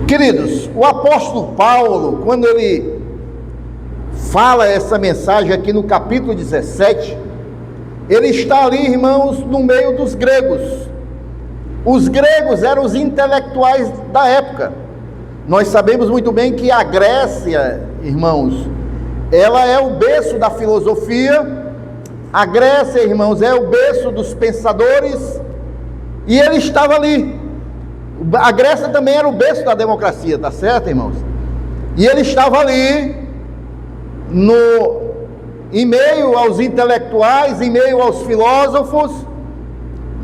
Queridos, o apóstolo Paulo, quando ele fala essa mensagem aqui no capítulo 17, ele está ali, irmãos, no meio dos gregos. Os gregos eram os intelectuais da época. Nós sabemos muito bem que a Grécia, irmãos, ela é o berço da filosofia. A Grécia, irmãos, é o berço dos pensadores. E ele estava ali. A Grécia também era o berço da democracia, tá certo, irmãos? E ele estava ali, em meio aos intelectuais, em meio aos filósofos.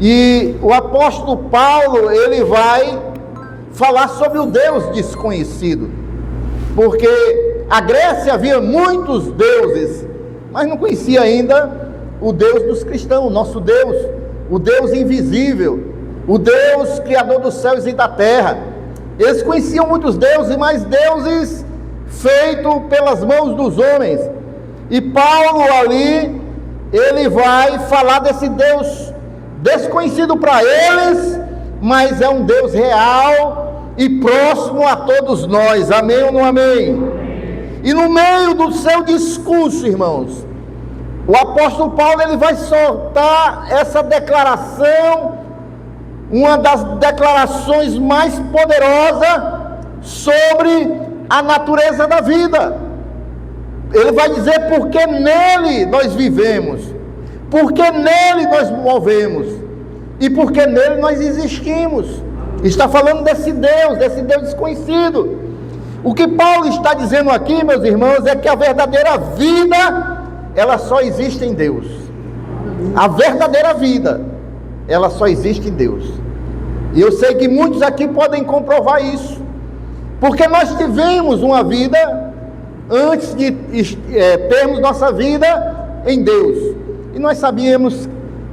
E o apóstolo Paulo, ele vai falar sobre o Deus desconhecido, porque a Grécia havia muitos deuses, mas não conhecia ainda o Deus dos cristãos, o nosso Deus, o Deus invisível, o Deus criador dos céus e da terra. Eles conheciam muitos deuses, mas deuses feitos pelas mãos dos homens. E Paulo ali, ele vai falar desse Deus desconhecido para eles, mas é um Deus real e próximo a todos nós. Amém ou não amém? E no meio do seu discurso, irmãos, o apóstolo Paulo, ele vai soltar essa declaração, uma das declarações mais poderosas sobre a natureza da vida. Ele vai dizer porque nele nós vivemos, porque nele nós movemos e porque nele nós existimos. Está falando desse Deus desconhecido. O que Paulo está dizendo aqui, meus irmãos, é que a verdadeira vida, ela só existe em Deus. A verdadeira vida, ela só existe em Deus. E eu sei que muitos aqui podem comprovar isso, porque nós tivemos uma vida antes de termos nossa vida em Deus, e nós sabíamos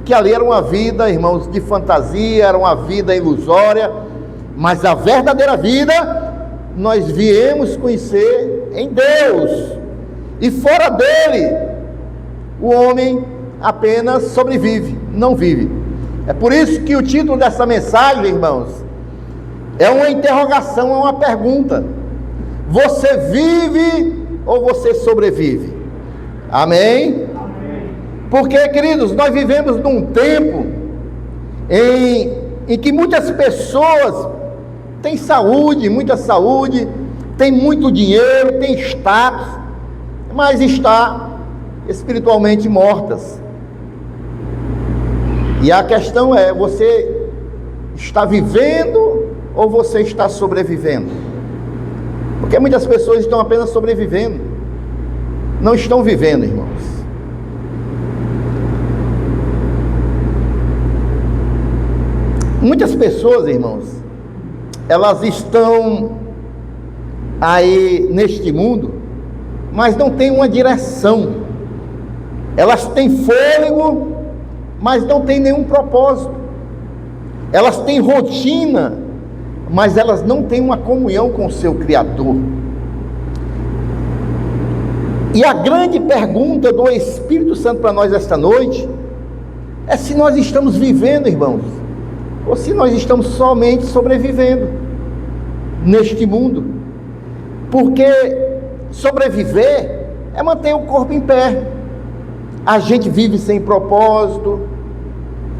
que ali era uma vida, irmãos, de fantasia, era uma vida ilusória, mas a verdadeira vida nós viemos conhecer em Deus, e fora dele o homem apenas sobrevive, não vive. É por isso que o título dessa mensagem, irmãos, é uma interrogação, é uma pergunta: você vive ou você sobrevive? Amém? Porque, queridos, nós vivemos num tempo em que muitas pessoas têm saúde, muita saúde, têm muito dinheiro, têm status, mas está espiritualmente mortas. E a questão é, você está vivendo ou você está sobrevivendo? Porque muitas pessoas estão apenas sobrevivendo, não estão vivendo, irmãos. Muitas pessoas, irmãos, elas estão aí neste mundo, mas não têm uma direção. Elas têm fôlego, mas não têm nenhum propósito. Elas têm rotina, mas elas não têm uma comunhão com o seu Criador. E a grande pergunta do Espírito Santo para nós esta noite é se nós estamos vivendo, irmãos, ou se nós estamos somente sobrevivendo neste mundo. Porque sobreviver é manter o corpo em pé. A gente vive sem propósito,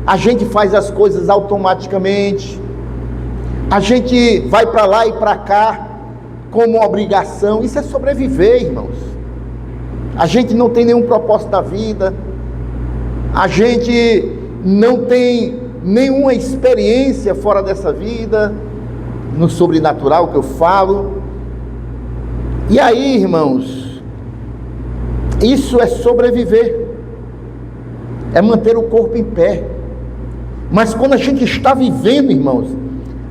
a gente faz as coisas automaticamente, a gente vai para lá e para cá como obrigação. Isso é sobreviver, irmãos. A gente não tem nenhum propósito da vida, a gente não tem nenhuma experiência fora dessa vida, no sobrenatural que eu falo. E aí, irmãos, isso é sobreviver, é manter o corpo em pé. Mas quando a gente está vivendo, irmãos,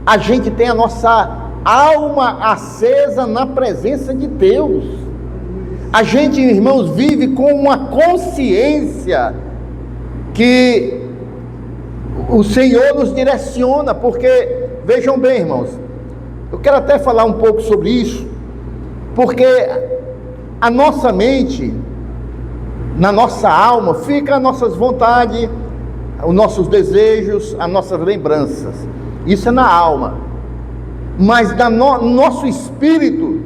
a gente tem a nossa alma acesa na presença de Deus. A gente, irmãos, vive com uma consciência que o Senhor nos direciona. Porque, vejam bem, irmãos, eu quero até falar um pouco sobre isso, porque a nossa mente, na nossa alma, fica as nossas vontades, os nossos desejos, as nossas lembranças. Isso é na alma. mas no nosso espírito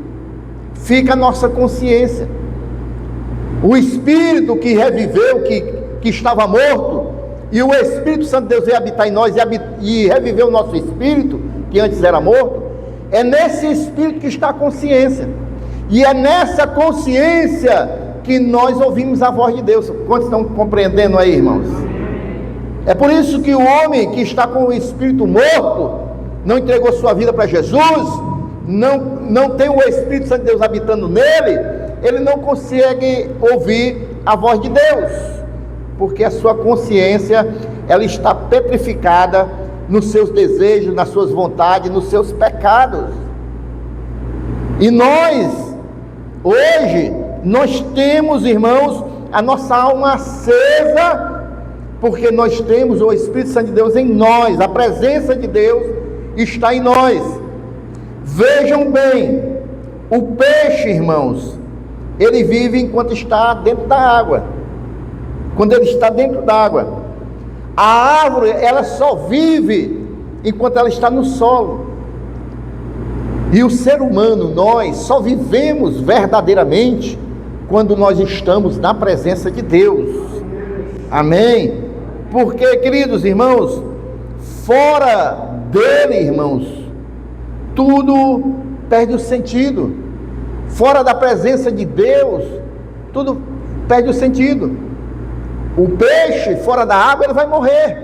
fica a nossa consciência. O espírito que reviveu, que estava morto, e o Espírito Santo de Deus veio habitar em nós e reviveu o nosso espírito, que antes era morto. É nesse espírito que está a consciência, e é nessa consciência que nós ouvimos a voz de Deus. Quantos estão compreendendo aí, irmãos? É por isso que o homem que está com o espírito morto, não entregou sua vida para Jesus, não tem o Espírito Santo de Deus habitando nele, ele não consegue ouvir a voz de Deus, porque a sua consciência, ela está petrificada nos seus desejos, nas suas vontades, nos seus pecados. E nós, hoje, nós temos, irmãos, a nossa alma acesa, porque nós temos o Espírito Santo de Deus em nós, a presença de Deus está em nós. Vejam bem, o peixe, irmãos, ele vive enquanto está dentro da água. Quando ele está dentro da água, a árvore, ela só vive enquanto ela está no solo. E o ser humano, nós só vivemos verdadeiramente quando nós estamos na presença de Deus. Amém? Porque, queridos irmãos, fora dele, irmãos, tudo perde o sentido. Fora da presença de Deus, tudo perde o sentido. O peixe fora da água, ele vai morrer.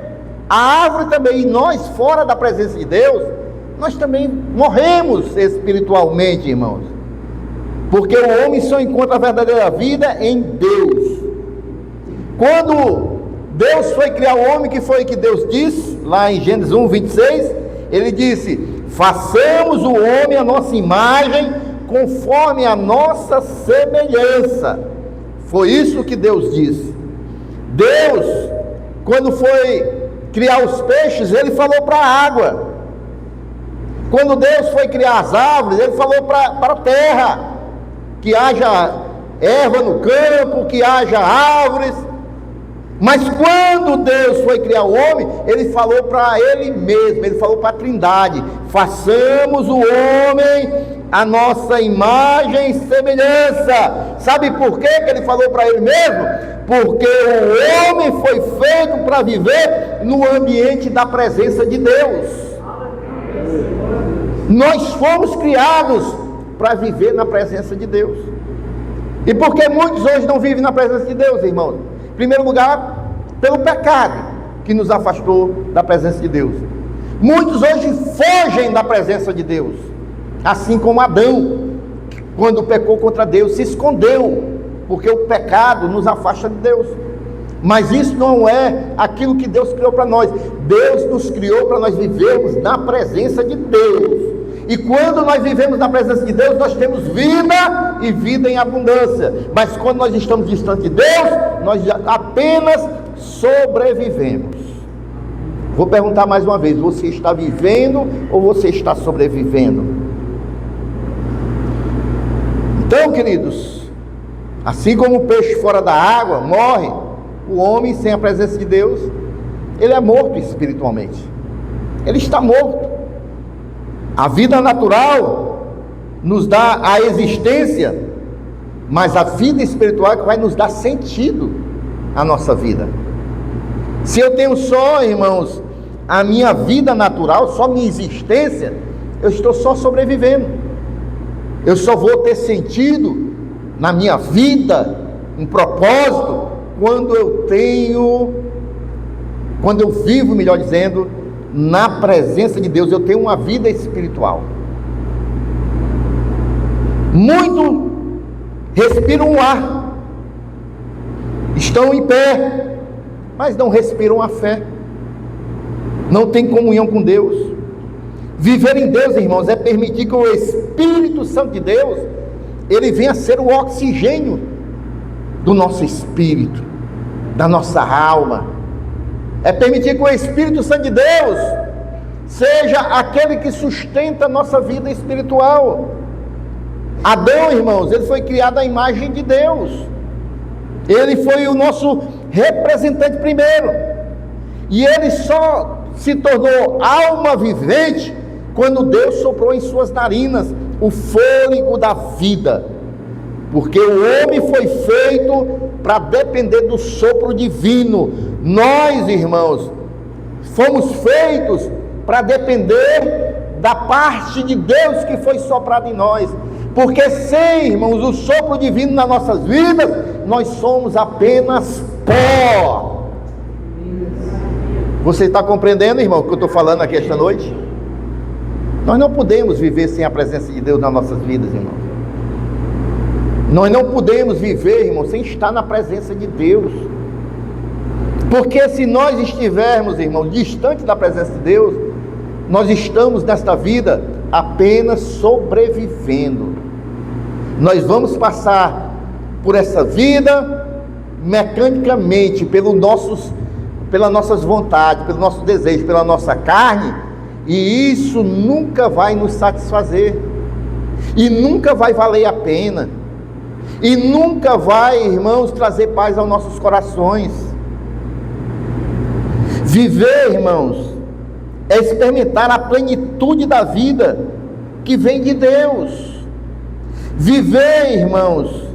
A árvore também. E nós, fora da presença de Deus, nós também morremos espiritualmente, irmãos. Porque o homem só encontra a verdadeira vida em Deus. Quando Deus foi criar o homem, que foi que Deus disse, lá em Gênesis 1, 26, ele disse: façamos o homem a nossa imagem, conforme a nossa semelhança. Foi isso que Deus disse. Deus, quando foi criar os peixes, ele falou para a água. Quando Deus foi criar as árvores, ele falou para a terra, que haja erva no campo, que haja árvores. Mas quando Deus foi criar o homem, ele falou para ele mesmo, ele falou para a Trindade: façamos o homem a nossa imagem e semelhança. Sabe por quê que ele falou para ele mesmo? Porque o homem foi feito para viver no ambiente da presença de Deus. Nós fomos criados para viver na presença de Deus. E por que muitos hoje não vivem na presença de Deus, irmãos? Em primeiro lugar, pelo pecado que nos afastou da presença de Deus. Muitos hoje fogem da presença de Deus, assim como Adão, quando pecou contra Deus, se escondeu, porque o pecado nos afasta de Deus. Mas isso não é aquilo que Deus criou para nós. Deus nos criou para nós vivermos na presença de Deus. E quando nós vivemos na presença de Deus, nós temos vida e vida em abundância. Mas quando nós estamos distantes de Deus, nós apenas sobrevivemos. Vou perguntar mais uma vez: você está vivendo ou você está sobrevivendo? Então, queridos, assim como o peixe fora da água morre, o homem sem a presença de Deus, ele é morto espiritualmente. Ele está morto. A vida natural nos dá a existência, mas a vida espiritual é que vai nos dar sentido à nossa vida. Se eu tenho só, irmãos, a minha vida natural, só minha existência, eu estou só sobrevivendo. Eu só vou ter sentido na minha vida, um propósito, quando eu vivo, melhor dizendo, na presença de Deus. Eu tenho uma vida espiritual. Muito respiram o ar, estão em pé, mas não respiram a fé, não tem comunhão com Deus. Viver em Deus, irmãos, é permitir que o Espírito Santo de Deus, ele venha a ser o oxigênio do nosso espírito, da nossa alma. É permitir que o Espírito Santo de Deus seja aquele que sustenta a nossa vida espiritual. Adão, irmãos, ele foi criado à imagem de Deus. Ele foi o nosso representante primeiro. E ele só se tornou alma vivente quando Deus soprou em suas narinas o fôlego da vida, porque o homem foi feito para depender do sopro divino. Nós, irmãos, fomos feitos para depender da parte de Deus que foi soprado em nós, porque sem, irmãos, o sopro divino nas nossas vidas, nós somos apenas pó. Você está compreendendo, irmão, o que eu estou falando aqui esta noite? Nós não podemos viver sem a presença de Deus nas nossas vidas, irmão. Nós não podemos viver, irmão, sem estar na presença de Deus, porque se nós estivermos, irmão, distante da presença de Deus, nós estamos nesta vida apenas sobrevivendo. Nós vamos passar por essa vida mecanicamente, pelas nossas vontades, pelo nosso desejo, pela nossa carne, e isso nunca vai nos satisfazer, e nunca vai valer a pena, e nunca vai, irmãos, trazer paz aos nossos corações. Viver, irmãos, é experimentar a plenitude da vida que vem de Deus. Viver, irmãos,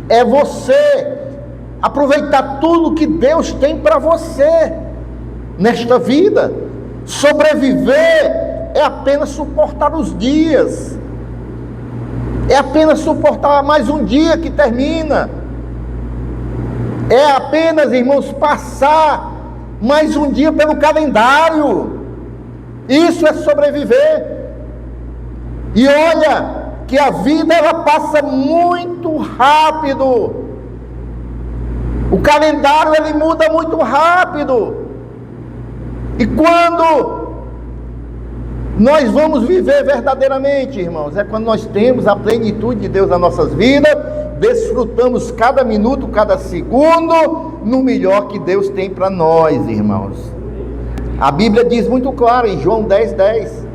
é você aproveitar tudo que Deus tem para você nesta vida. Sobreviver é apenas suportar os dias, é apenas suportar mais um dia que termina, é apenas, irmãos, passar mais um dia pelo calendário. Isso é sobreviver. E olha que a vida ela passa muito rápido. O calendário ele muda muito rápido. E quando nós vamos viver verdadeiramente, irmãos, é quando nós temos a plenitude de Deus nas nossas vidas, desfrutamos cada minuto, cada segundo, no melhor que Deus tem para nós, irmãos. A Bíblia diz muito claro em João 10:10,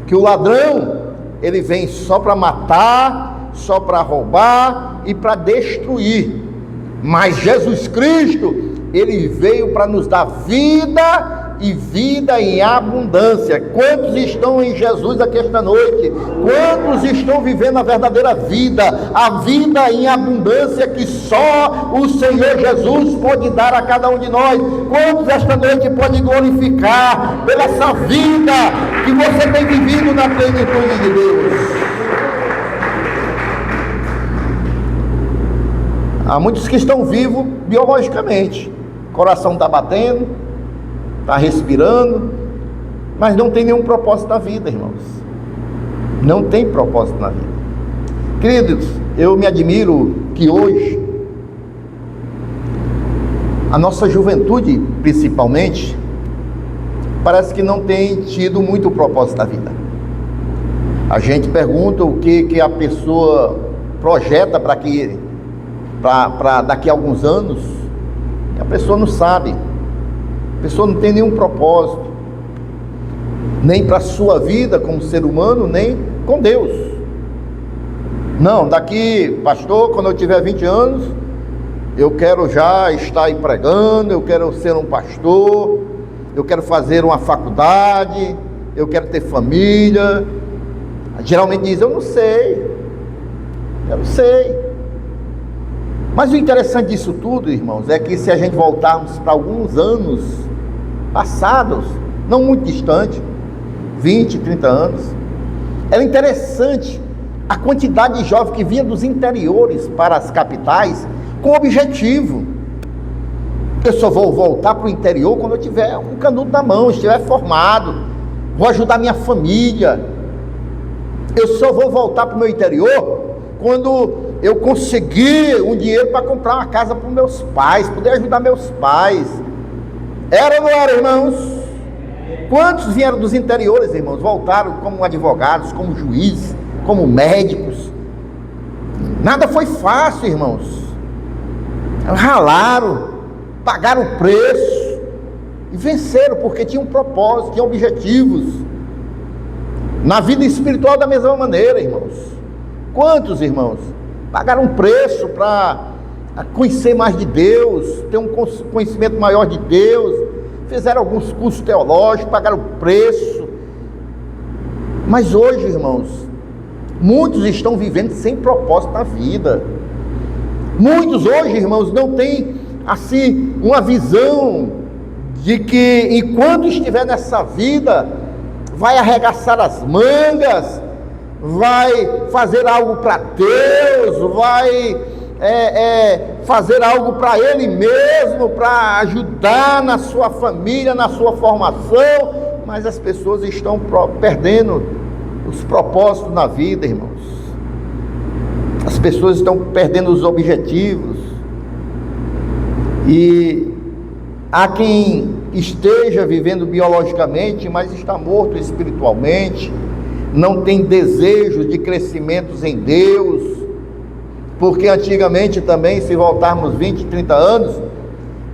que o ladrão, ele vem só para matar, só para roubar e para destruir, mas Jesus Cristo, ele veio para nos dar vida e vida em abundância. Quantos estão em Jesus aqui esta noite? Quantos estão vivendo a verdadeira vida, a vida em abundância que só o Senhor Jesus pode dar a cada um de nós? Quantos esta noite pode glorificar pela essa vida que você tem vivido na plenitude de Deus? Há muitos que estão vivos biologicamente, o coração está batendo, está respirando, mas não tem nenhum propósito na vida, irmãos. Não tem propósito na vida. Queridos, eu me admiro que hoje a nossa juventude, principalmente, parece que não tem tido muito propósito na vida. A gente pergunta o que a pessoa projeta para daqui a alguns anos, e a pessoa não sabe. A pessoa não tem nenhum propósito, nem para a sua vida como ser humano, nem com Deus. Não, daqui, pastor, quando eu tiver 20 anos, eu quero já estar aí pregando, eu quero ser um pastor, eu quero fazer uma faculdade, eu quero ter família. Geralmente diz, eu não sei. Mas o interessante disso tudo, irmãos, é que se a gente voltarmos para alguns anos passados, não muito distante, 20, 30 anos, era interessante a quantidade de jovens que vinha dos interiores para as capitais com objetivo. Eu só vou voltar para o interior quando eu tiver um canudo na mão, estiver formado, vou ajudar minha família. Eu só vou voltar para o meu interior quando eu conseguir um dinheiro para comprar uma casa para os meus pais, poder ajudar meus pais. Era ou não era, irmãos? Quantos vieram dos interiores, irmãos? Voltaram como advogados, como juízes, como médicos. Nada foi fácil, irmãos. Ralaram, pagaram o preço e venceram, porque tinham um propósito, tinham objetivos. Na vida espiritual da mesma maneira, irmãos. Quantos, irmãos, pagaram um preço para conhecer mais de Deus, ter um conhecimento maior de Deus, fizeram alguns cursos teológicos, pagaram preço, Mas hoje, irmãos, muitos estão vivendo sem propósito na vida. Muitos hoje, irmãos, não têm assim uma visão de que enquanto estiver nessa vida, vai arregaçar as mangas, vai fazer algo para Deus, vai fazer algo para Ele mesmo, para ajudar na sua família, na sua formação. Mas as pessoas estão perdendo os propósitos na vida, irmãos. As pessoas estão perdendo os objetivos. E há quem esteja vivendo biologicamente, mas está morto espiritualmente, não tem desejos de crescimentos em Deus, porque antigamente também, se voltarmos 20, 30 anos,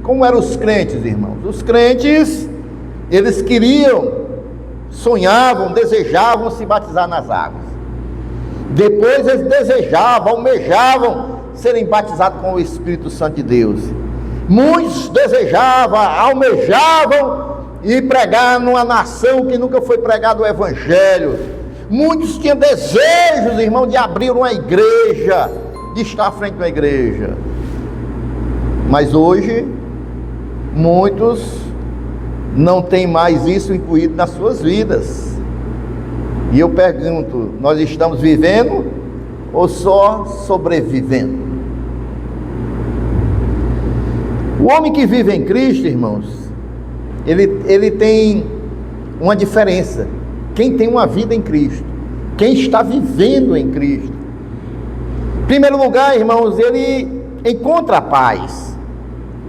como eram os crentes, irmãos? Os crentes, eles queriam, sonhavam, desejavam se batizar nas águas. Depois eles desejavam, almejavam serem batizados com o Espírito Santo de Deus. Muitos desejavam, almejavam ir pregar numa nação que nunca foi pregado o Evangelho. Muitos tinham desejos, irmão, de abrir uma igreja, de estar à frente de uma igreja. Mas hoje, muitos não têm mais isso incluído nas suas vidas. E eu pergunto, nós estamos vivendo ou só sobrevivendo? O homem que vive em Cristo, irmãos, ele tem uma diferença. Quem tem uma vida em Cristo, quem está vivendo em Cristo, em primeiro lugar, irmãos, ele encontra a paz.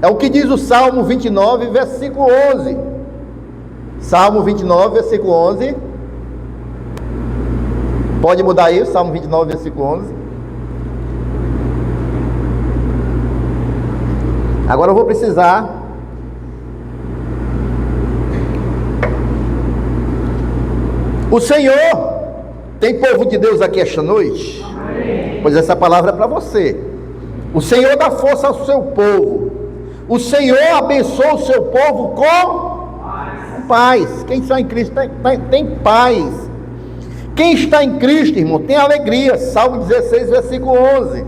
É o que diz o Salmo 29, versículo 11. Salmo 29, versículo 11. Pode mudar aí, Salmo 29, versículo 11. Agora eu vou precisar o Senhor, tem povo de Deus aqui esta noite? Amém. Pois essa palavra é para você. O Senhor dá força ao seu povo. O Senhor abençoa o seu povo com paz. Quem está em Cristo tem paz. Quem está em Cristo, irmão, tem alegria. Salmo 16, versículo 11.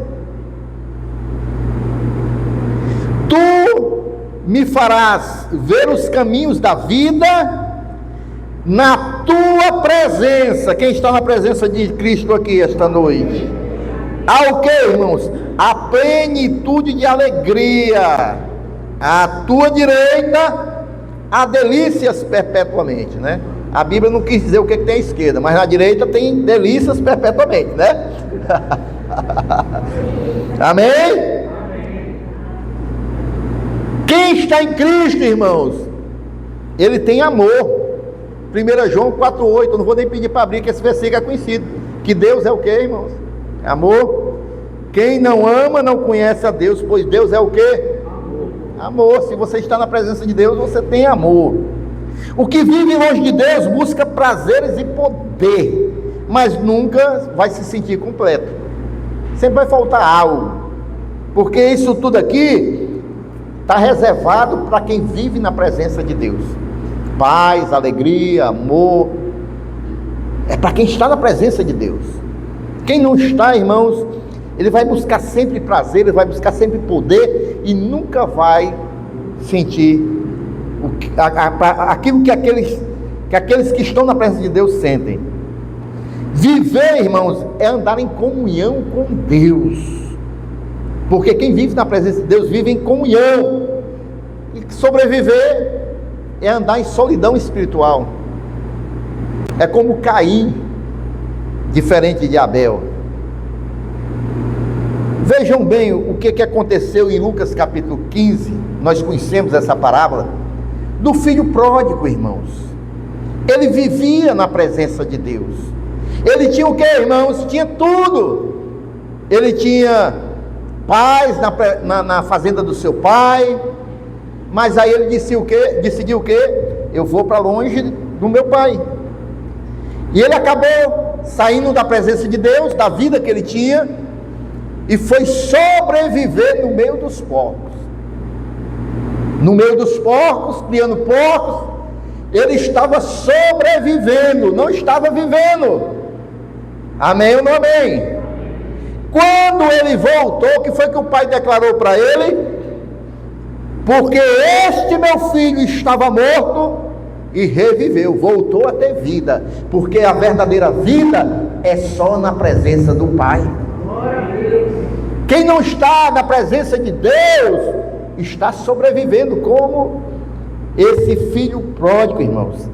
Tu me farás ver os caminhos da vida na tua presença. Quem está na presença de Cristo aqui esta noite? Há o que, irmãos? A plenitude de alegria. À tua direita há delícias perpetuamente, né? A Bíblia não quis dizer o que tem à esquerda, mas na direita tem delícias perpetuamente, né? Amém? Quem está em Cristo, irmãos, ele tem amor. 1 João 4,8, eu não vou nem pedir para abrir, que esse versículo é conhecido, que Deus é o que, irmãos? É amor. Quem não ama não conhece a Deus, pois Deus é o que? Amor. Se você está na presença de Deus, você tem amor. O que vive longe de Deus busca prazeres e poder, mas nunca vai se sentir completo. Sempre vai faltar algo, porque isso tudo aqui está reservado para quem vive na presença de Deus. Paz, alegria, amor, é para quem está na presença de Deus. Quem não está, irmãos, ele vai buscar sempre prazer, ele vai buscar sempre poder e nunca vai sentir aquilo que aqueles que estão na presença de Deus sentem. Viver, irmãos, é andar em comunhão com Deus, porque quem vive na presença de Deus vive em comunhão. E sobreviver é andar em solidão espiritual. É como Caim, diferente de Abel. Vejam bem o que aconteceu em Lucas capítulo 15. Nós conhecemos essa parábola do filho pródigo, irmãos. Ele vivia na presença de Deus. Ele tinha o que, irmãos? Tinha tudo. Ele tinha paz na fazenda do seu pai. Mas aí ele decidiu o quê? Eu vou para longe do meu pai. E ele acabou saindo da presença de Deus, da vida que ele tinha, e foi sobreviver no meio dos porcos. No meio dos porcos, criando porcos, ele estava sobrevivendo, não estava vivendo. Amém ou não amém? Quando ele voltou, o que foi que o pai declarou para ele? Porque este meu filho estava morto e reviveu, voltou a ter vida, porque a verdadeira vida é só na presença do Pai. Quem não está na presença de Deus está sobrevivendo, como esse filho pródigo, irmãos.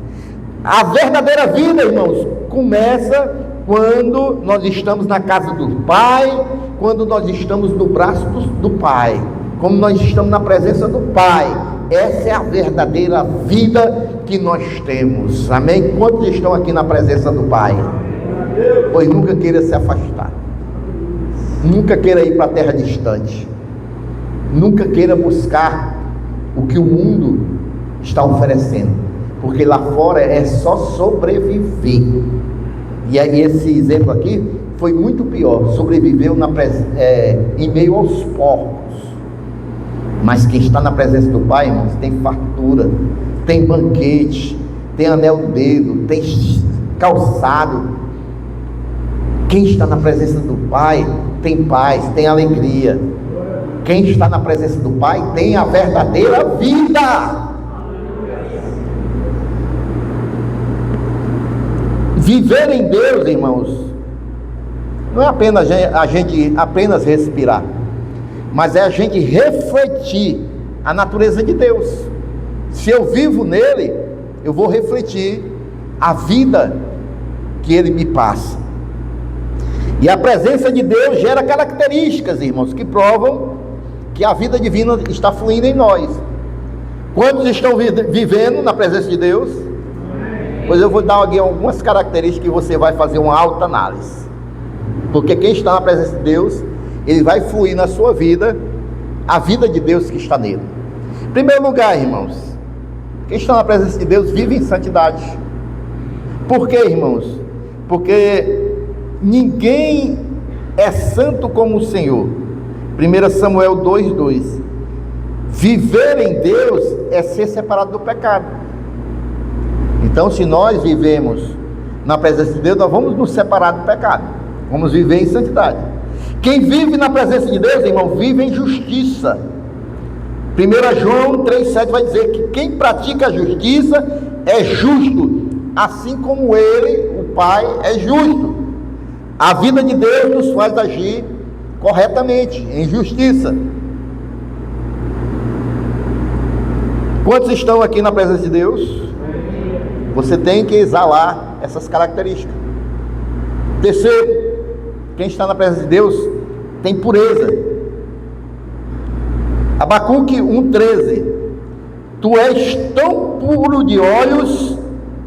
A verdadeira vida, irmãos, começa quando nós estamos na casa do Pai, quando nós estamos no braço do Pai, como nós estamos na presença do Pai. Essa é a verdadeira vida que nós temos. Amém? Quantos estão aqui na presença do Pai? Pois nunca queira se afastar, nunca queira ir para a terra distante, nunca queira buscar o que o mundo está oferecendo, porque lá fora é só sobreviver. E aí esse exemplo aqui foi muito pior. Sobreviveu em meio aos porcos. Mas quem está na presença do Pai, irmãos, tem fartura, tem banquete, tem anel no dedo, tem calçado. Quem está na presença do Pai tem paz, tem alegria. Quem está na presença do Pai tem a verdadeira vida. Viver em Deus, irmãos, não é apenas a gente apenas respirar, mas é a gente refletir a natureza de Deus. Se eu vivo nele, eu vou refletir a vida que ele me passa. E a presença de Deus gera características, irmãos, que provam que a vida divina está fluindo em nós. Quantos estão vivendo na presença de Deus? Pois eu vou dar aqui algumas características que você vai fazer uma autoanálise. Porque quem está na presença de Deus, ele vai fluir na sua vida a vida de Deus que está nele. Em primeiro lugar, irmãos, quem está na presença de Deus vive em santidade. Por quê, irmãos? Porque ninguém é santo como o Senhor. 1 Samuel 2:2. Viver em Deus é ser separado do pecado. Então, se nós vivemos na presença de Deus, nós vamos nos separar do pecado, vamos viver em santidade. Quem vive na presença de Deus, irmão, vive em justiça. 1 João 3,7 vai dizer que quem pratica a justiça é justo, assim como ele, o Pai, é justo. A vida de Deus nos faz agir corretamente, em justiça. Quantos estão aqui na presença de Deus? Você tem que exalar essas características. Terceiro, quem está na presença de Deus tem pureza. Abacuque 1,13. Tu és tão puro de olhos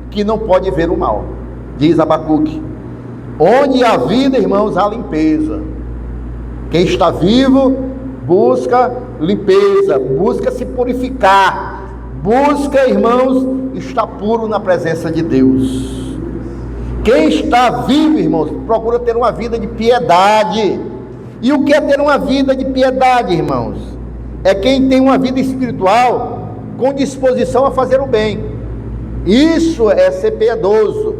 que não pode ver o mal, diz Abacuque. Onde há vida, irmãos, há limpeza. Quem está vivo busca limpeza, busca se purificar, busca, irmãos, estar puro na presença de Deus. Quem está vivo, irmãos, procura ter uma vida de piedade. E o que é ter uma vida de piedade, irmãos? É quem tem uma vida espiritual com disposição a fazer o bem. Isso é ser piedoso.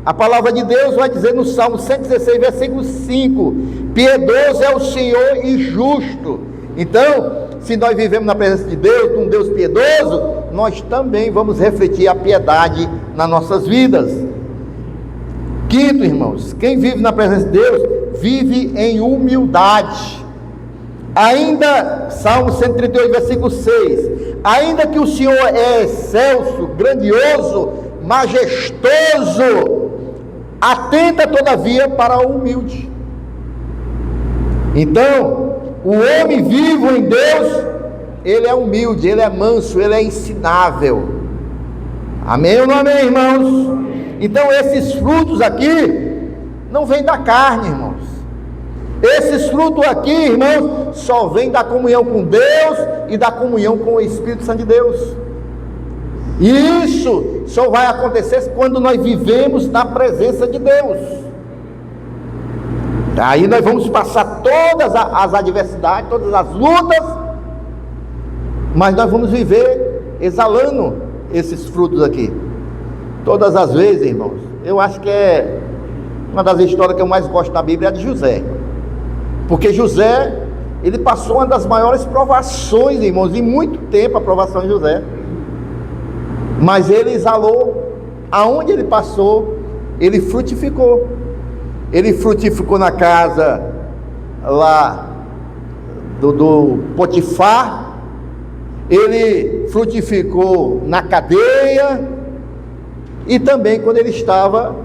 A palavra de Deus vai dizer no Salmo 116, versículo 5: piedoso é o Senhor e justo. Então, se nós vivemos na presença de Deus, um Deus piedoso, nós também vamos refletir a piedade nas nossas vidas. Quinto, irmãos, quem vive na presença de Deus, vive em humildade. Ainda, Salmo 138, versículo 6: ainda que o Senhor é excelso, grandioso, majestoso, atenta todavia para o humilde. Então, o homem vivo em Deus, ele é humilde, ele é manso, ele é ensinável. Amém ou não amém, irmãos? Então esses frutos aqui não vêm da carne, irmãos. Esses frutos aqui, irmãos, só vêm da comunhão com Deus e da comunhão com o Espírito Santo de Deus. E isso só vai acontecer quando nós vivemos na presença de Deus. Aí nós vamos passar todas as adversidades, todas as lutas, mas nós vamos viver exalando esses frutos aqui. Todas as vezes, irmãos, eu acho que é uma das histórias que eu mais gosto da Bíblia, é a de José. Porque José, ele passou uma das maiores provações, irmãos, em muito tempo a provação de José. Mas ele exalou, aonde ele passou, ele frutificou. Ele frutificou na casa lá do Potifar, ele frutificou na cadeia, e também quando ele estava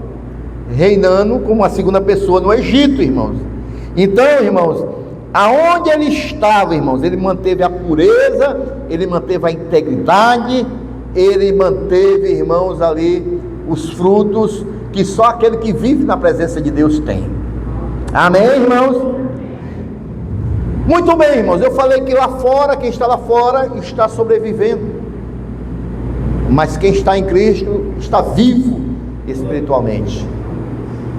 reinando como a segunda pessoa no Egito, irmãos. Então, irmãos, aonde ele estava, irmãos, ele manteve a pureza, ele manteve a integridade, ele manteve, irmãos, ali os frutos que só aquele que vive na presença de Deus tem. Amém, irmãos? Muito bem, irmãos, eu falei que lá fora, quem está lá fora está sobrevivendo, mas quem está em Cristo está vivo espiritualmente.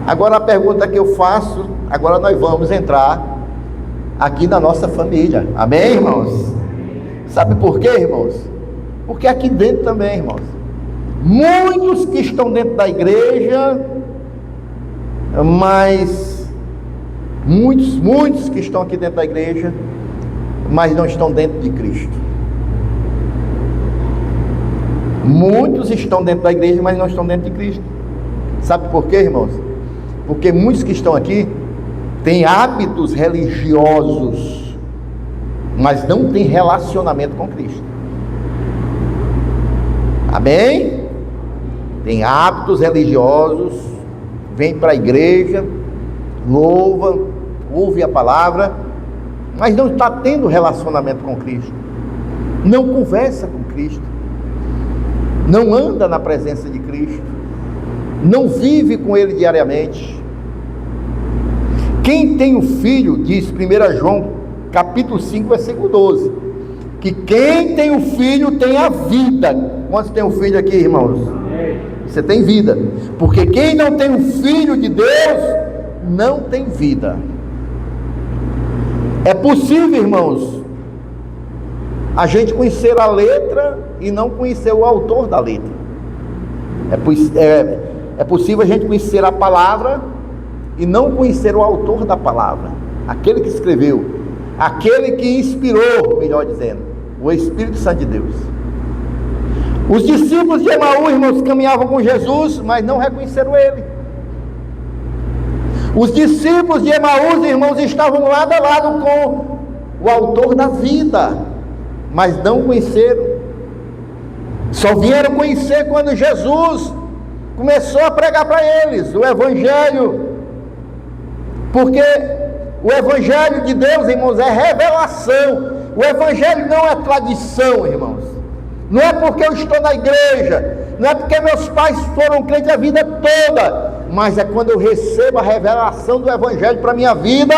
Agora a pergunta que eu faço, agora nós vamos entrar aqui na nossa família. Amém, irmãos? Sabe por quê, irmãos? Porque aqui dentro também, irmãos, muitos que estão dentro da igreja, mas muitos que estão aqui dentro da igreja, mas não estão dentro de Cristo. Muitos estão dentro da igreja, mas não estão dentro de Cristo. Sabe por quê, irmãos? Porque muitos que estão aqui têm hábitos religiosos, mas não têm relacionamento com Cristo. Amém? Tem hábitos religiosos, vem para a igreja, louva, ouve a palavra, mas não está tendo relacionamento com Cristo, não conversa com Cristo, não anda na presença de Cristo, não vive com Ele diariamente. Quem tem o filho, diz 1 João capítulo 5, versículo 12, que quem tem o filho tem a vida. Quantos tem um filho aqui, irmãos? Você tem vida, porque quem não tem o filho de Deus, não tem vida. É possível, irmãos, a gente conhecer a letra e não conhecer o autor da letra. É possível a gente conhecer a palavra e não conhecer o autor da palavra, aquele que escreveu, aquele que inspirou, melhor dizendo, o Espírito Santo de Deus. Os discípulos de Emaús, irmãos, caminhavam com Jesus, mas não reconheceram Ele. Os discípulos de Emaús, irmãos, estavam lado a lado com o autor da vida, mas não conheceram. Só vieram conhecer quando Jesus começou a pregar para eles o Evangelho, porque o Evangelho de Deus, irmãos, é revelação. O Evangelho não é tradição, irmãos. Não é porque eu estou na igreja, não é porque meus pais foram crentes a vida toda, mas é quando eu recebo a revelação do Evangelho para a minha vida,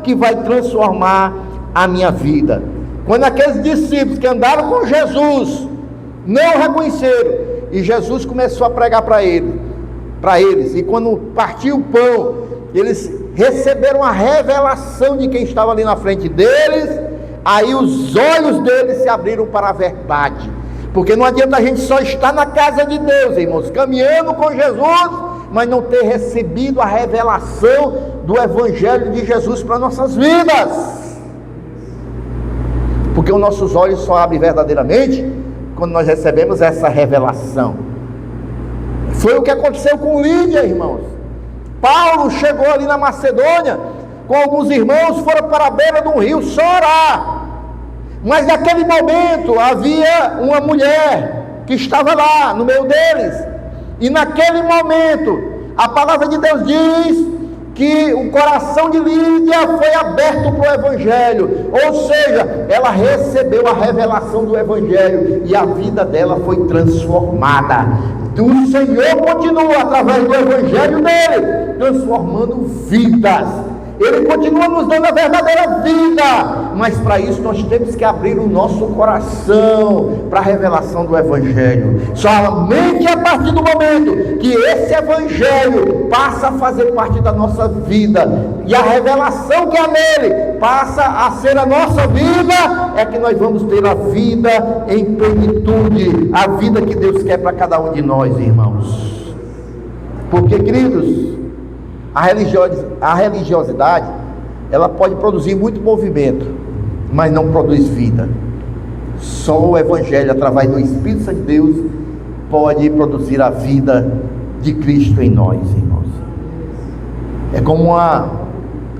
que vai transformar a minha vida. Quando aqueles discípulos que andaram com Jesus não reconheceram, e Jesus começou a pregar para eles, e quando partiu o pão, eles receberam a revelação de quem estava ali na frente deles. Aí os olhos deles se abriram para a verdade, porque não adianta a gente só estar na casa de Deus, irmãos, caminhando com Jesus, mas não ter recebido a revelação do Evangelho de Jesus para nossas vidas, porque os nossos olhos só abrem verdadeiramente quando nós recebemos essa revelação. Foi o que aconteceu com Lídia, irmãos. Paulo chegou ali na Macedônia com alguns irmãos, foram para a beira de um rio só orar, mas naquele momento havia uma mulher que estava lá no meio deles, e naquele momento a palavra de Deus diz que o coração de Lídia foi aberto para o Evangelho, ou seja, ela recebeu a revelação do Evangelho, e a vida dela foi transformada. O Senhor continua através do Evangelho dele, transformando vidas. Ele continua nos dando a verdadeira vida, mas para isso nós temos que abrir o nosso coração para a revelação do Evangelho. Somente a partir do momento que esse Evangelho passa a fazer parte da nossa vida e a revelação que há nele passa a ser a nossa vida, é que nós vamos ter a vida em plenitude, a vida que Deus quer para cada um de nós, irmãos. Porque, queridos, a religiosidade, ela pode produzir muito movimento, mas não produz vida. Só o Evangelho, através do Espírito Santo de Deus, pode produzir a vida de Cristo em nós, irmãos. É como uma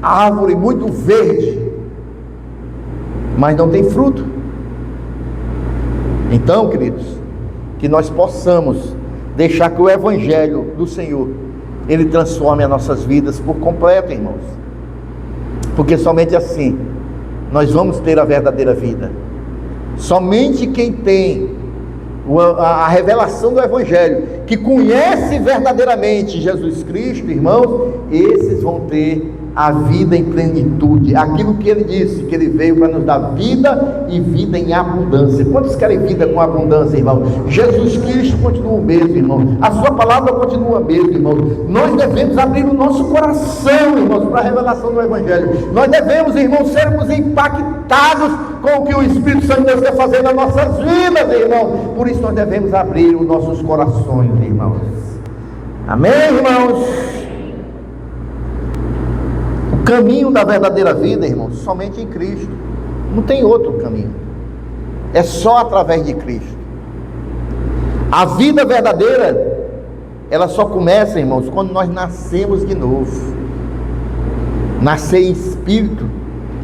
árvore muito verde, mas não tem fruto. Então, queridos, que nós possamos deixar que o Evangelho do Senhor, ele transforme as nossas vidas por completo, irmãos. Porque somente assim nós vamos ter a verdadeira vida. Somente quem tem a revelação do Evangelho, que conhece verdadeiramente Jesus Cristo, irmãos, esses vão ter a vida em plenitude, aquilo que ele disse, que ele veio para nos dar vida e vida em abundância. Quantos querem vida com abundância, irmão? Jesus Cristo continua o mesmo, irmão. A sua palavra continua a mesma, irmão. Nós devemos abrir o nosso coração, irmãos, para a revelação do Evangelho. Nós devemos, irmãos, sermos impactados com o que o Espírito Santo de Deus quer fazer nas nossas vidas, irmão. Por isso nós devemos abrir os nossos corações, irmãos. Amém, irmãos? O caminho da verdadeira vida, irmãos, somente em Cristo. Não tem outro caminho. É só através de Cristo. A vida verdadeira, ela só começa, irmãos, quando nós nascemos de novo. Nascer em espírito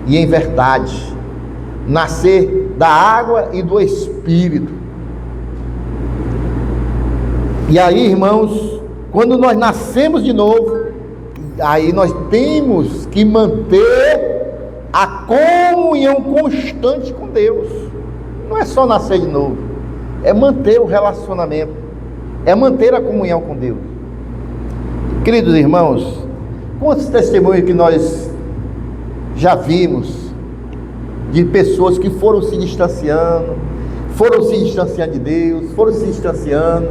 e em verdade. Nascer da água e do Espírito. E aí, irmãos, quando nós nascemos de novo, aí nós temos que manter a comunhão constante com Deus. Não é só nascer de novo, é manter o relacionamento, é manter a comunhão com Deus. Queridos irmãos, quantos testemunhos que nós já vimos de pessoas que foram se distanciando de Deus, foram se distanciando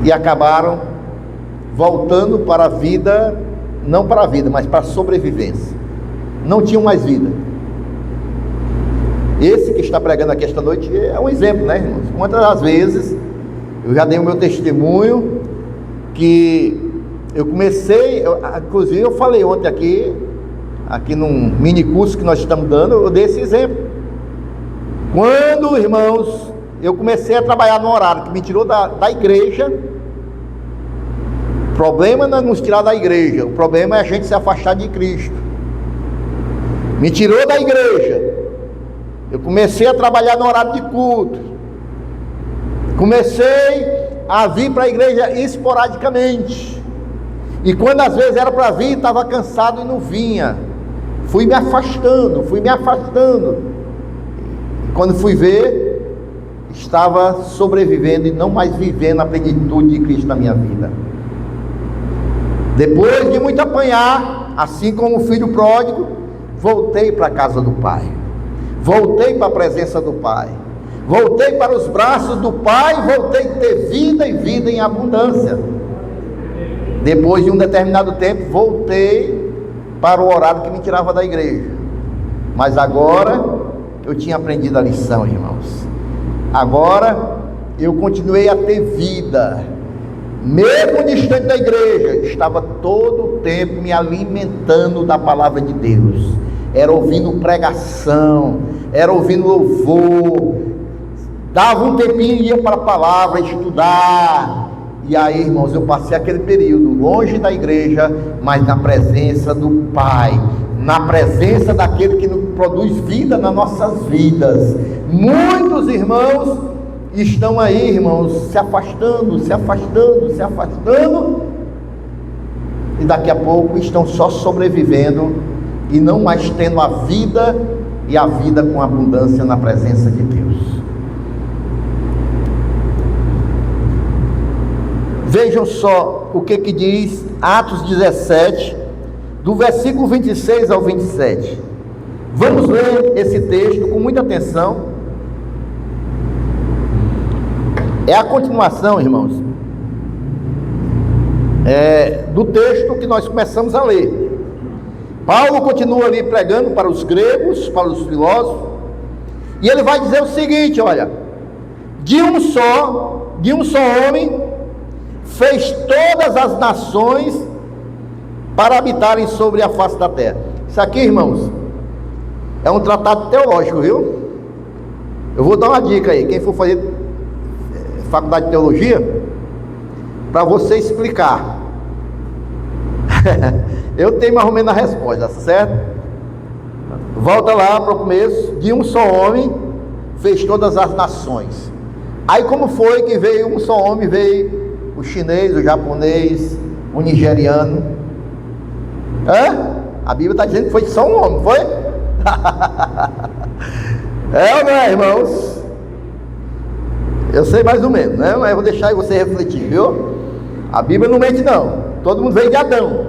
e acabaram voltando para a vida, não para a vida, mas para a sobrevivência. Não tinham mais vida. Esse que está pregando aqui esta noite é um exemplo, né, irmãos? Quantas das vezes eu já dei o meu testemunho, que eu comecei, inclusive eu falei ontem aqui num mini curso que nós estamos dando, eu dei esse exemplo. Quando, irmãos, eu comecei a trabalhar no horário que me tirou da igreja. O problema não é nos tirar da igreja, o problema é a gente se afastar de Cristo. Me tirou da igreja, eu comecei a trabalhar no horário de culto, comecei a vir para a igreja esporadicamente, e quando às vezes era para vir, estava cansado e não vinha. Fui me afastando, quando fui ver, estava sobrevivendo e não mais vivendo a plenitude de Cristo na minha vida. Depois de muito apanhar, assim como o filho pródigo, voltei para a casa do Pai, voltei para a presença do Pai, voltei para os braços do Pai, voltei a ter vida e vida em abundância. Depois de um determinado tempo, voltei para o horário que me tirava da igreja, mas agora eu tinha aprendido a lição, irmãos. Agora eu continuei a ter vida, mesmo distante da igreja, estava todo o tempo me alimentando da palavra de Deus. Era ouvindo pregação, era ouvindo louvor, dava um tempinho e ia para a palavra estudar. E aí, irmãos, eu passei aquele período longe da igreja, mas na presença do Pai, na presença daquele que produz vida nas nossas vidas. Muitos irmãos estão aí, irmãos, se afastando, e daqui a pouco estão só sobrevivendo e não mais tendo a vida, e a vida com abundância na presença de Deus. Vejam só o que diz Atos 17, do versículo 26 ao 27. Vamos ler esse texto com muita atenção. É a continuação, irmãos, do texto que nós começamos a ler. Paulo continua ali pregando para os gregos, para os filósofos, e ele vai dizer o seguinte: olha, de um só homem fez todas as nações para habitarem sobre a face da terra. Isso aqui, irmãos, é um tratado teológico, viu? Eu vou dar uma dica aí, quem for fazer faculdade de teologia, para você explicar. Eu tenho mais ou menos a resposta, certo? Volta lá para o começo. De um só homem fez todas as nações. Aí como foi que veio um só homem? Veio o chinês, o japonês, o nigeriano. A Bíblia está dizendo que foi só um homem, foi? É ou não é, irmãos? Eu sei mais ou menos, né? Mas eu vou deixar você refletir, viu? A Bíblia não mente não. Todo mundo veio de Adão.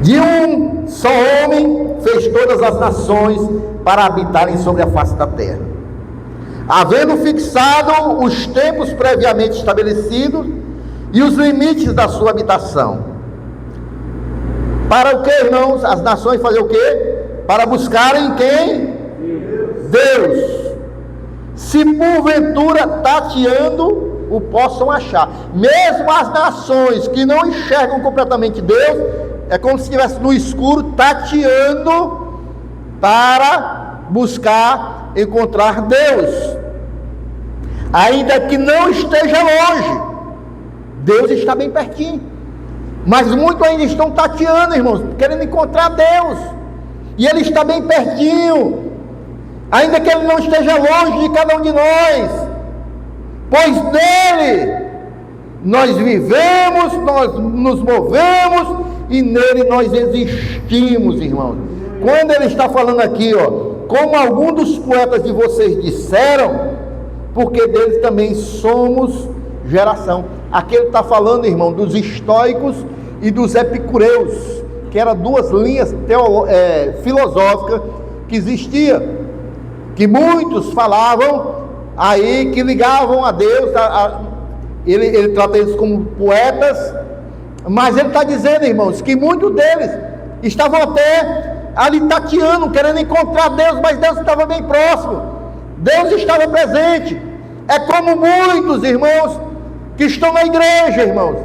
De um só homem fez todas as nações para habitarem sobre a face da terra, havendo fixado os tempos previamente estabelecidos e os limites da sua habitação. Para o que, irmãos? As nações fazer o quê? Para buscarem quem? Deus. Se porventura tateando o possam achar. Mesmo as nações que não enxergam completamente Deus, é como se estivesse no escuro tateando para buscar encontrar Deus, ainda que não esteja longe. Deus está bem pertinho, mas muitos ainda estão tateando, irmãos, querendo encontrar Deus, e Ele está bem pertinho, ainda que Ele não esteja longe de cada um de nós, pois nele nós vivemos, nós nos movemos e nele nós existimos, irmãos. Quando ele está falando aqui, como alguns dos poetas de vocês disseram, porque deles também somos geração. Aqui ele está falando, irmão, dos estoicos e dos epicureus, que eram duas linhas filosóficas que existiam, que muitos falavam aí, que ligavam a Deus, ele trata eles como poetas, mas ele está dizendo, irmãos, que muitos deles estavam até ali tateando, querendo encontrar Deus, mas Deus estava bem próximo, Deus estava presente. É como muitos, irmãos, que estão na igreja, irmãos,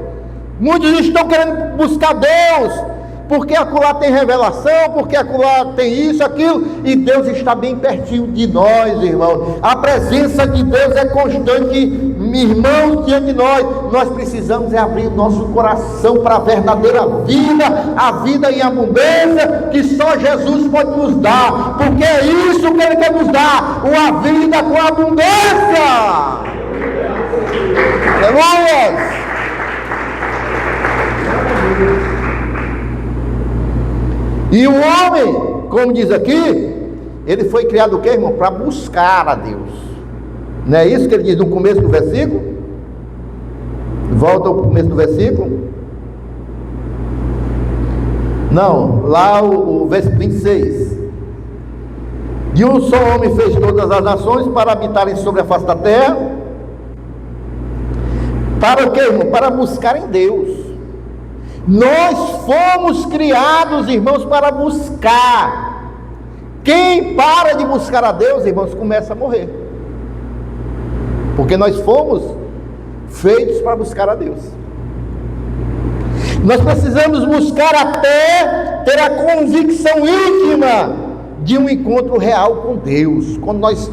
muitos estão querendo buscar Deus, porque acolá tem revelação, porque acolá tem isso, aquilo, e Deus está bem pertinho de nós, irmãos. A presença de Deus é constante, irmãos, diante de nós. Nós precisamos abrir o nosso coração para a verdadeira vida, a vida em abundância, que só Jesus pode nos dar, porque é isso que Ele quer nos dar, uma vida com abundância. Aleluia! E o homem, como diz aqui, ele foi criado o quê, irmão? Para buscar a Deus. Não é isso que ele diz no começo do versículo? Volta ao começo do versículo. Não, lá o versículo 26. De um só homem fez todas as nações para habitarem sobre a face da terra. Para o quê, irmão? Para buscarem Deus. Nós fomos criados, irmãos, para buscar. Quem para de buscar a Deus, irmãos, começa a morrer, porque nós fomos feitos para buscar a Deus. Nós precisamos buscar até ter a convicção íntima de um encontro real com Deus. Quando nós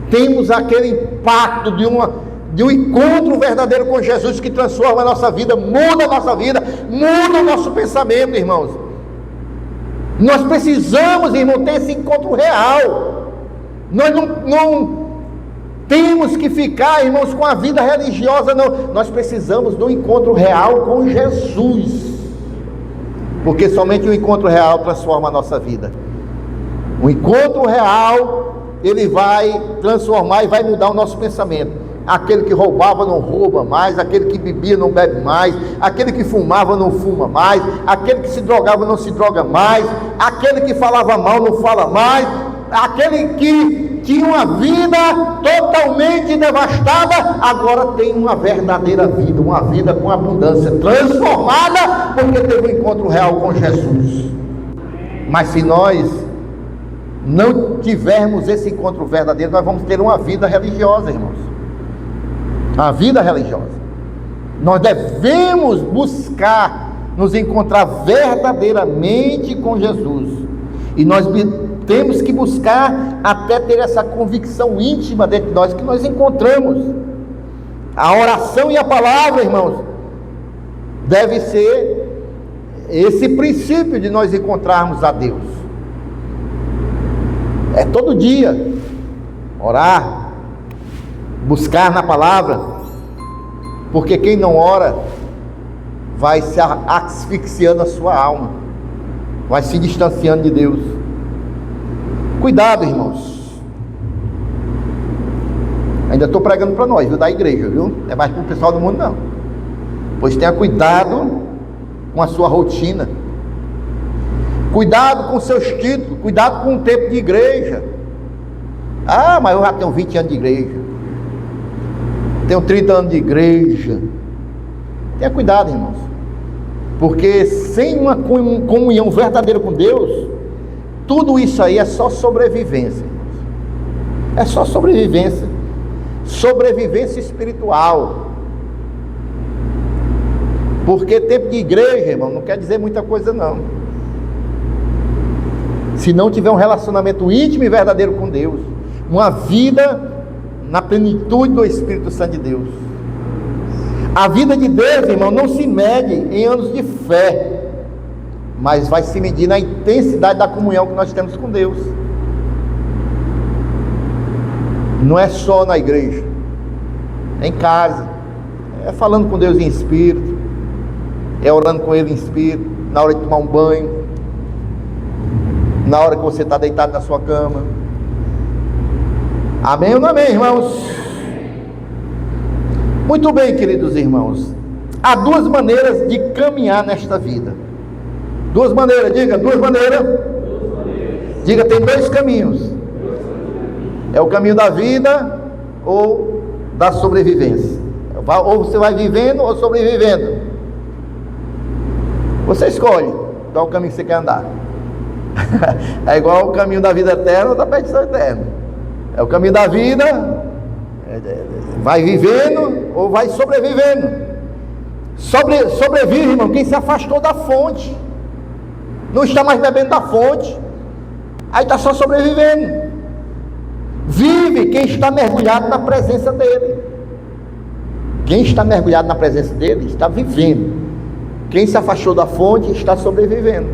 temos aquele impacto de um encontro verdadeiro com Jesus, que transforma a nossa vida, muda a nossa vida, muda o nosso pensamento, irmãos. Nós precisamos, irmão, ter esse encontro real. Nós não temos que ficar, irmãos, com a vida religiosa, não. Nós precisamos do encontro real com Jesus, porque somente o encontro real transforma a nossa vida. O encontro real, ele vai transformar e vai mudar o nosso pensamento. aquele que roubava não rouba mais, aquele que bebia não bebe mais, aquele que fumava não fuma mais, aquele que se drogava não se droga mais, aquele que falava mal não fala mais, aquele que tinha uma vida totalmente devastada, agora tem uma verdadeira vida, uma vida com abundância, transformada, porque teve um encontro real com Jesus. Mas se nós não tivermos esse encontro verdadeiro, nós vamos ter uma vida religiosa, irmãos. Uma vida religiosa. Nós devemos buscar nos encontrar verdadeiramente com Jesus. E nós temos que buscar até ter essa convicção íntima dentro de nós, que nós encontramos. A oração e a palavra, irmãos, deve ser esse princípio de nós encontrarmos a Deus. É todo dia orar, buscar na palavra, porque quem não ora vai se asfixiando a sua alma, vai se distanciando de Deus. Cuidado, irmãos. Ainda estou pregando para nós, viu, da igreja, viu? Não é mais para o pessoal do mundo, não. Pois tenha cuidado com a sua rotina, cuidado com seus títulos, cuidado com o tempo de igreja. Ah, mas eu já tenho 20 anos de igreja, tenho 30 anos de igreja. Tenha cuidado, irmãos, porque sem uma comunhão verdadeira com Deus, tudo isso aí é só sobrevivência, irmãos. É só sobrevivência, sobrevivência espiritual. Porque tempo de igreja, irmão, não quer dizer muita coisa, não. Se não tiver um relacionamento íntimo e verdadeiro com Deus, uma vida na plenitude do Espírito Santo de Deus. A vida de Deus, irmão, não se mede em anos de fé, mas vai se medir na intensidade da comunhão que nós temos com Deus. Não é só na igreja, é em casa, é falando com Deus em espírito, é orando com Ele em espírito, na hora de tomar um banho, na hora que você está deitado na sua cama. Amém ou não amém, irmãos? Muito bem, queridos irmãos, há duas maneiras de caminhar nesta vida. Duas maneiras, diga, duas maneiras. Diga, tem dois caminhos. É o caminho da vida ou da sobrevivência. Ou você vai vivendo ou sobrevivendo. Você escolhe qual é o caminho que você quer andar. É igual o caminho da vida eterna ou da perdição eterna. É o caminho da vida, vai vivendo ou vai sobrevivendo. Sobrevive, irmão, quem se afastou da fonte, não está mais bebendo da fonte, aí está só sobrevivendo. Vive quem está mergulhado na presença dele. Quem está mergulhado na presença dele está vivendo. Quem se afastou da fonte está sobrevivendo.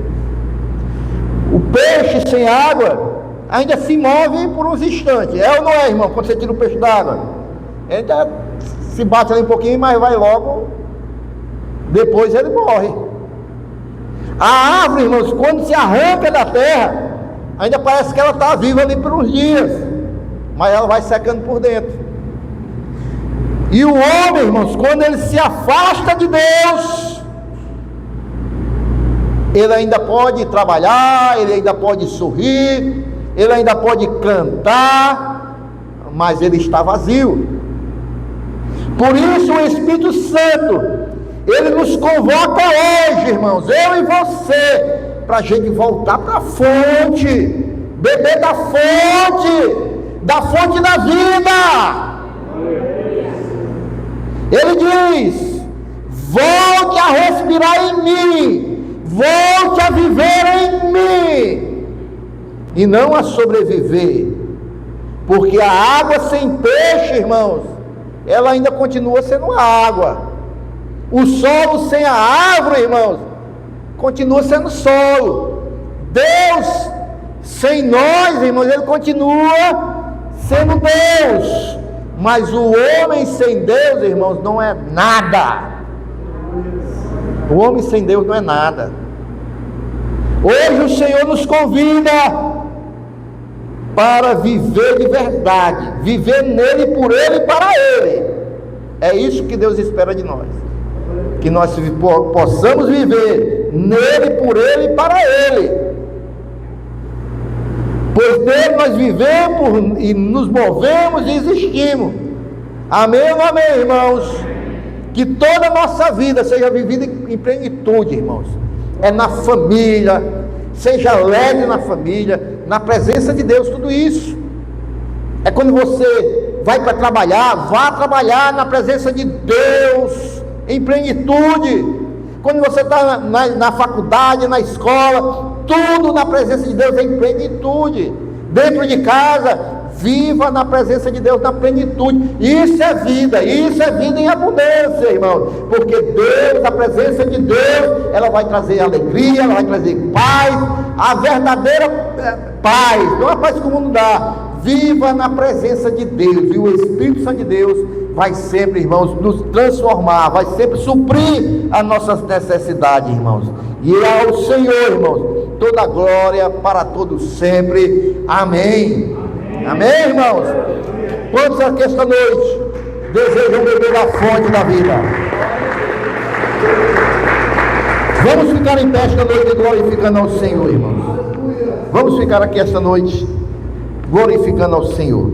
O peixe sem água ainda se move por uns instantes. É ou não é, irmão? Quando você tira o peixe da água, ele ainda se bate ali um pouquinho, mas vai logo, depois ele morre. A árvore, irmãos, quando se arranca da terra, ainda parece que ela está viva ali por uns dias, mas ela vai secando por dentro. E o homem, irmãos, quando ele se afasta de Deus, ele ainda pode trabalhar, ele ainda pode sorrir, ele ainda pode cantar, mas ele está vazio. Por isso o Espírito Santo, ele nos convoca hoje, irmãos, eu e você, para a gente voltar para a fonte, beber da fonte da vida. Ele diz: volte a respirar em mim, volte a viver em mim, e não a sobreviver, porque a água sem peixe, irmãos, ela ainda continua sendo água. O solo sem a árvore, irmãos, continua sendo solo. Deus sem nós, irmãos, ele continua sendo Deus. Mas o homem sem Deus, irmãos, não é nada. O homem sem Deus não é nada. Hoje o Senhor nos convida para viver de verdade, viver nele, por ele e para ele. É isso que Deus espera de nós, que nós possamos viver nele, por ele e para ele, pois nele nós vivemos e nos movemos e existimos. Amém ou amém, irmãos? Que toda a nossa vida seja vivida em plenitude, irmãos. É na família, seja alegre na família, na presença de Deus, tudo isso. É quando você vai para trabalhar, vá trabalhar na presença de Deus, em plenitude. Quando você está na faculdade, na escola, tudo na presença de Deus em plenitude. Dentro de casa, viva na presença de Deus na plenitude. Isso é vida em abundância, irmão. Porque Deus, a presença de Deus, ela vai trazer alegria, ela vai trazer paz, a verdadeira paz, não a paz que o mundo dá. Viva na presença de Deus, e o Espírito Santo de Deus vai sempre, irmãos, nos transformar, vai sempre suprir as nossas necessidades, irmãos. E ao Senhor, irmãos, toda a glória para todos sempre. Amém. Amém, irmãos? Quantos aqui esta noite desejam beber da fonte da vida? Vamos ficar em pé esta noite glorificando ao Senhor, irmãos. Vamos ficar aqui esta noite glorificando ao Senhor.